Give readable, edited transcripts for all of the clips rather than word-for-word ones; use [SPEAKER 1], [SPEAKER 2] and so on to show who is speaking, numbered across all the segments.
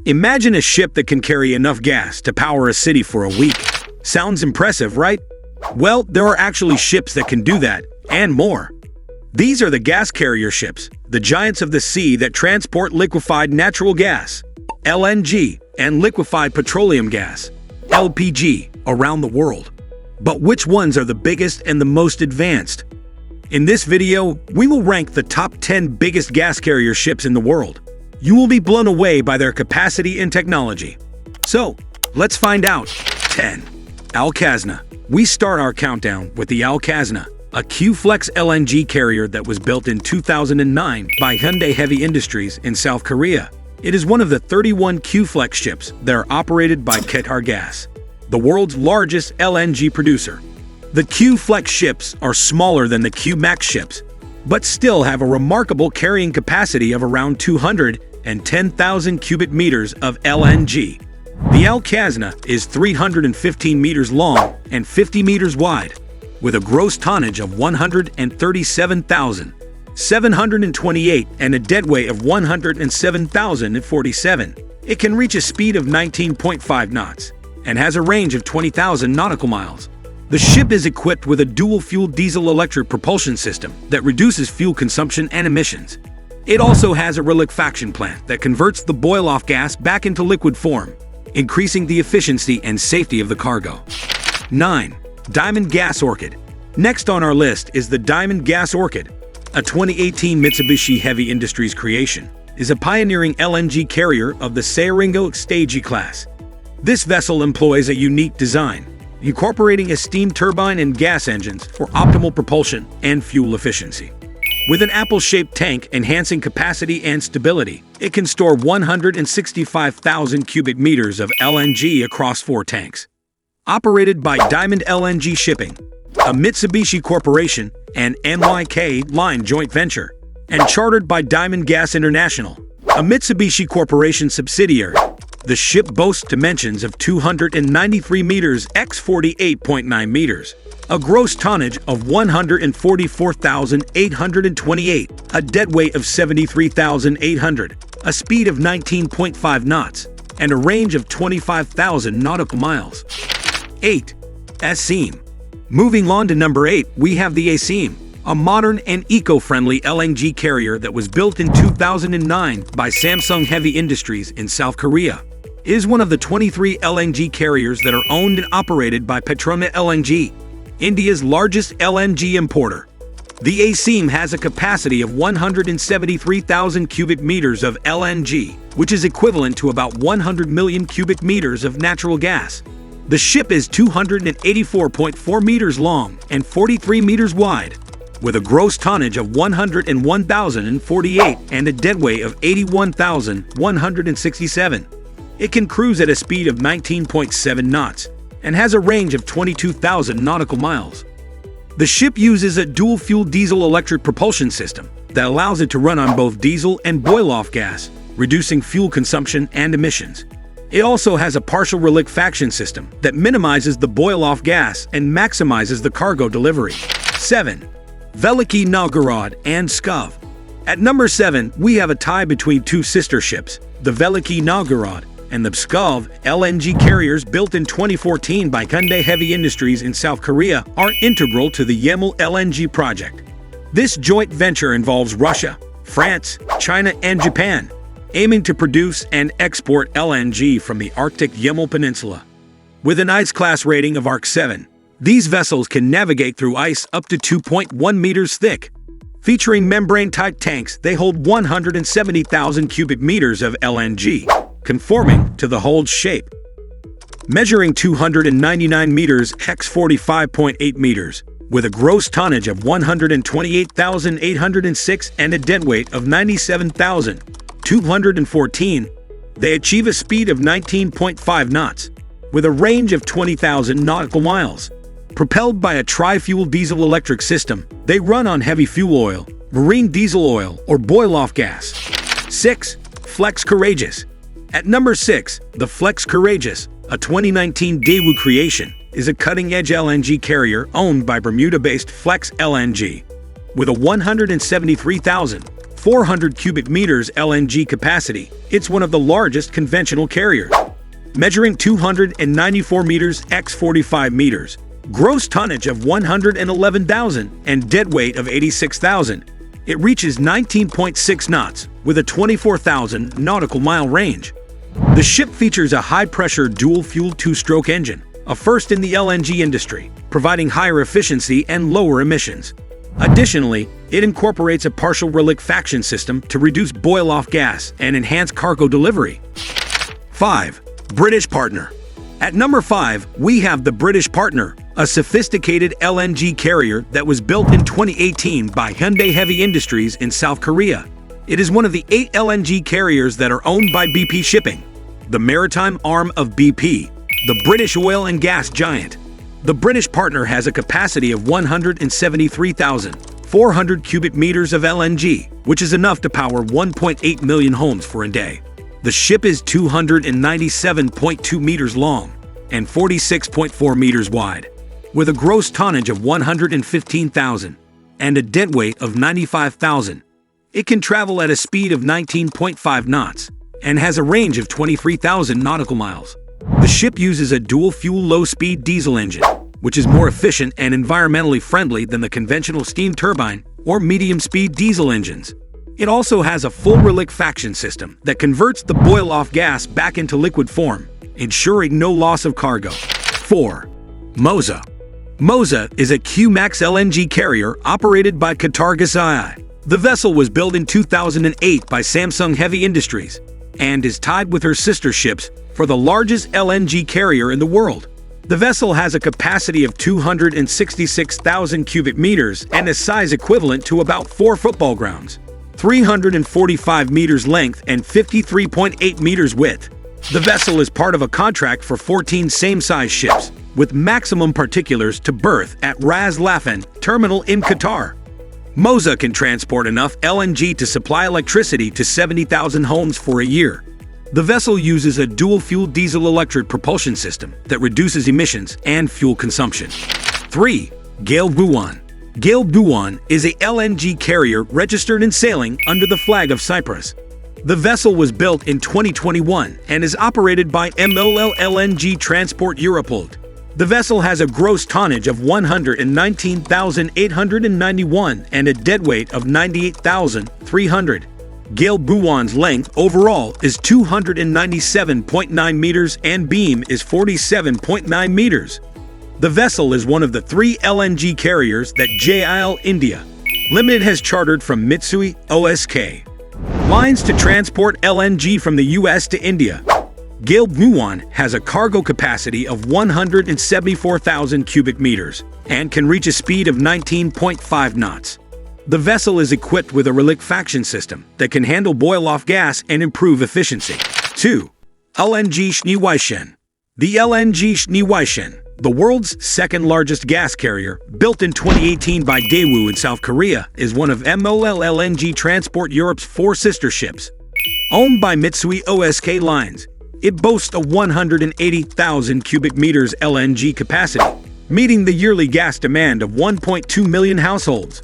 [SPEAKER 1] Imagine a ship that can carry enough gas to power a city for a week. Sounds impressive, right? Well, there are actually ships that can do that, and more. These are the gas carrier ships, the giants of the sea that transport liquefied natural gas, LNG, and liquefied petroleum gas, LPG, around the world. But which ones are the biggest and the most advanced? In this video, we will rank the top 10 biggest gas carrier ships in the world. You will be blown away by their capacity and technology. So, let's find out. 10. Khaznah. We start our countdown with the Khaznah, a Q-Flex LNG carrier that was built in 2009 by Hyundai Heavy Industries in South Korea. It is one of the 31 Q-Flex ships that are operated by Qatargas, the world's largest LNG producer. The Q-Flex ships are smaller than the Q-Max ships, but still have a remarkable carrying capacity of around 210,000 cubic meters of LNG. The Khaznah is 315 meters long and 50 meters wide, with a gross tonnage of 137,728 and a deadweight of 107,047. It can reach a speed of 19.5 knots and has a range of 20,000 nautical miles. The ship is equipped with a dual-fuel diesel-electric propulsion system that reduces fuel consumption and emissions. It also has a reliquefaction plant that converts the boil-off gas back into liquid form, increasing the efficiency and safety of the cargo. 9. Diamond Gas Orchid. Next on our list is the Diamond Gas Orchid, a 2018 Mitsubishi Heavy Industries creation, is a pioneering LNG carrier of the Seiringo Stage class. This vessel employs a unique design, incorporating a steam turbine and gas engines for optimal propulsion and fuel efficiency. With an apple-shaped tank enhancing capacity and stability, it can store 165,000 cubic meters of LNG across 4 tanks. Operated by Diamond LNG Shipping, a Mitsubishi Corporation and NYK Line joint venture, and chartered by Diamond Gas International, a Mitsubishi Corporation subsidiary. The ship boasts dimensions of 293 meters x 48.9 meters, a gross tonnage of 144,828, a deadweight of 73,800, a speed of 19.5 knots, and a range of 25,000 nautical miles. 8. Aseem. Moving on to number 8, we have the Aseem, a modern and eco-friendly LNG carrier that was built in 2009 by Samsung Heavy Industries in South Korea. It is one of the 23 LNG carriers that are owned and operated by Petronet LNG, India's largest LNG importer. The Aseem has a capacity of 173,000 cubic meters of LNG, which is equivalent to about 100 million cubic meters of natural gas. The ship is 284.4 meters long and 43 meters wide, with a gross tonnage of 101,048 and a deadweight of 81,167. It can cruise at a speed of 19.7 knots and has a range of 22,000 nautical miles. The ship uses a dual-fuel diesel-electric propulsion system that allows it to run on both diesel and boil-off gas, reducing fuel consumption and emissions. It also has a partial reliquefaction system that minimizes the boil-off gas and maximizes the cargo delivery. 7. Velikiy Novgorod and Pskov. At number 7, we have a tie between two sister ships, the Velikiy Novgorod and the Pskov. LNG carriers built in 2014 by Hyundai Heavy Industries in South Korea are integral to the Yamal LNG project. This joint venture involves Russia, France, China, and Japan, aiming to produce and export LNG from the Arctic Yamal Peninsula. With an ice class rating of Arc 7, these vessels can navigate through ice up to 2.1 meters thick. Featuring membrane-type tanks, they hold 170,000 cubic meters of LNG, conforming to the hold shape. Measuring 299 meters x 45.8 meters, with a gross tonnage of 128,806 and a deadweight of 97,214, they achieve a speed of 19.5 knots, with a range of 20,000 nautical miles. Propelled by a tri-fuel diesel-electric system, they run on heavy fuel oil, marine diesel oil, or boil-off gas. 6. Flex Courageous. At number 6, the Flex Courageous, a 2019 Daewoo creation, is a cutting-edge LNG carrier owned by Bermuda-based Flex LNG. With a 173,000 400 cubic meters LNG capacity, it's one of the largest conventional carriers. Measuring 294 meters x 45 meters, gross tonnage of 111,000 and deadweight of 86,000, it reaches 19.6 knots with a 24,000 nautical mile range. The ship features a high-pressure dual-fuel two-stroke engine, a first in the LNG industry, providing higher efficiency and lower emissions. Additionally, it incorporates a partial reliquefaction system to reduce boil-off gas and enhance cargo delivery. 5. British Partner. At number 5, we have the British Partner, a sophisticated LNG carrier that was built in 2018 by Hyundai Heavy Industries in South Korea. It is one of the 8 LNG carriers that are owned by BP Shipping, the maritime arm of BP, the British oil and gas giant. The British Partner has a capacity of 173,400 cubic meters of LNG, which is enough to power 1.8 million homes for a day. The ship is 297.2 meters long and 46.4 meters wide, with a gross tonnage of 115,000 and a deadweight of 95,000. It can travel at a speed of 19.5 knots and has a range of 23,000 nautical miles. The ship uses a dual-fuel low-speed diesel engine, which is more efficient and environmentally friendly than the conventional steam turbine or medium-speed diesel engines. It also has a full reliquefaction system that converts the boil-off gas back into liquid form, ensuring no loss of cargo. 4. Mozah. Mozah is a Q-Max LNG carrier operated by Qatar Gas Orchid. The vessel was built in 2008 by Samsung Heavy Industries and is tied with her sister ships for the largest LNG carrier in the world. The vessel has a capacity of 266,000 cubic meters and a size equivalent to about 4 football grounds, 345 meters length and 53.8 meters width. The vessel is part of a contract for 14 same-size ships, with maximum particulars to berth at Ras Laffan terminal in Qatar. Mozah can transport enough LNG to supply electricity to 70,000 homes for a year. The vessel uses a dual-fuel diesel-electric propulsion system that reduces emissions and fuel consumption. 3. Gail Bhuwan. Gail Bhuwan is a LNG carrier registered and sailing under the flag of Cyprus. The vessel was built in 2021 and is operated by MOL LNG Transport Europort. The vessel has a gross tonnage of 119,891 and a deadweight of 98,300. Gail Bhuwan's length overall is 297.9 meters and beam is 47.9 meters. The vessel is one of the 3 LNG carriers that JIL India Limited has chartered from Mitsui O.S.K. Lines to transport LNG from the U.S. to India. Gail Bhuwan has a cargo capacity of 174,000 cubic meters and can reach a speed of 19.5 knots. The vessel is equipped with a reliquefaction system that can handle boil-off gas and improve efficiency. 2. LNG Schneeweisschen. The LNG Schneeweisschen, the world's second-largest gas carrier, built in 2018 by Daewoo in South Korea, is one of MOL LNG Transport Europe's 4 sister ships. Owned by Mitsui O.S.K. Lines, it boasts a 180,000 cubic meters LNG capacity, meeting the yearly gas demand of 1.2 million households.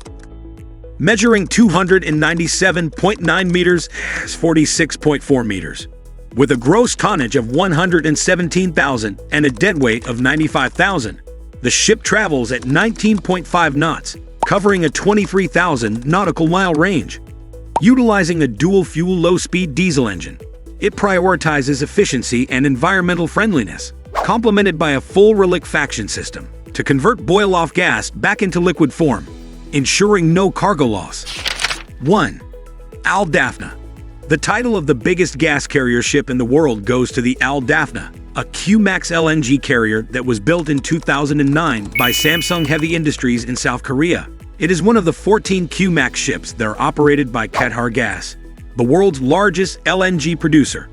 [SPEAKER 1] Measuring 297.9 meters, 46.4 meters. With a gross tonnage of 117,000 and a deadweight of 95,000, the ship travels at 19.5 knots, covering a 23,000 nautical mile range. Utilizing a dual-fuel low-speed diesel engine, it prioritizes efficiency and environmental friendliness, complemented by a full reliquefaction system to convert boil-off gas back into liquid form, ensuring no cargo loss. 1. Al Dafna. The title of the biggest gas carrier ship in the world goes to the Al Dafna, a Q-Max LNG carrier that was built in 2009 by Samsung Heavy Industries in South Korea. It is one of the 14 Q-Max ships that are operated by Qatar Gas, the world's largest LNG producer.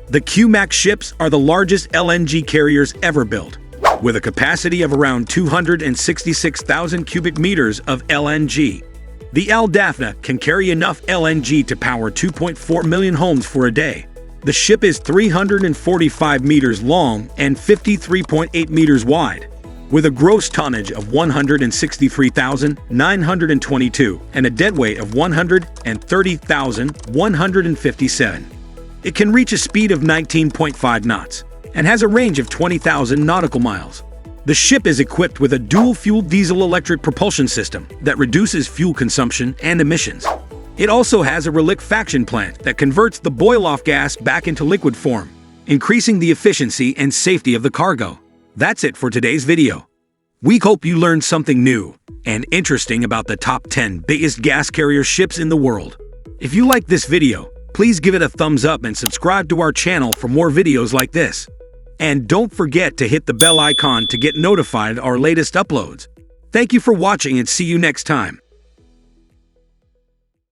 [SPEAKER 1] The Q-Max ships are the largest LNG carriers ever built, with a capacity of around 266,000 cubic meters of LNG. The Al Dafna can carry enough LNG to power 2.4 million homes for a day. The ship is 345 meters long and 53.8 meters wide. with a gross tonnage of 163,922 and a deadweight of 130,157. It can reach a speed of 19.5 knots and has a range of 20,000 nautical miles. The ship is equipped with a dual-fuel diesel-electric propulsion system that reduces fuel consumption and emissions. It also has a reliquefaction plant that converts the boil-off gas back into liquid form, increasing the efficiency and safety of the cargo. That's it for today's video. We hope you learned something new and interesting about the top 10 biggest gas carrier ships in the world. If you like this video, please give it a thumbs up and subscribe to our channel for more videos like this. And don't forget to hit the bell icon to get notified of our latest uploads. Thank you for watching and see you next time.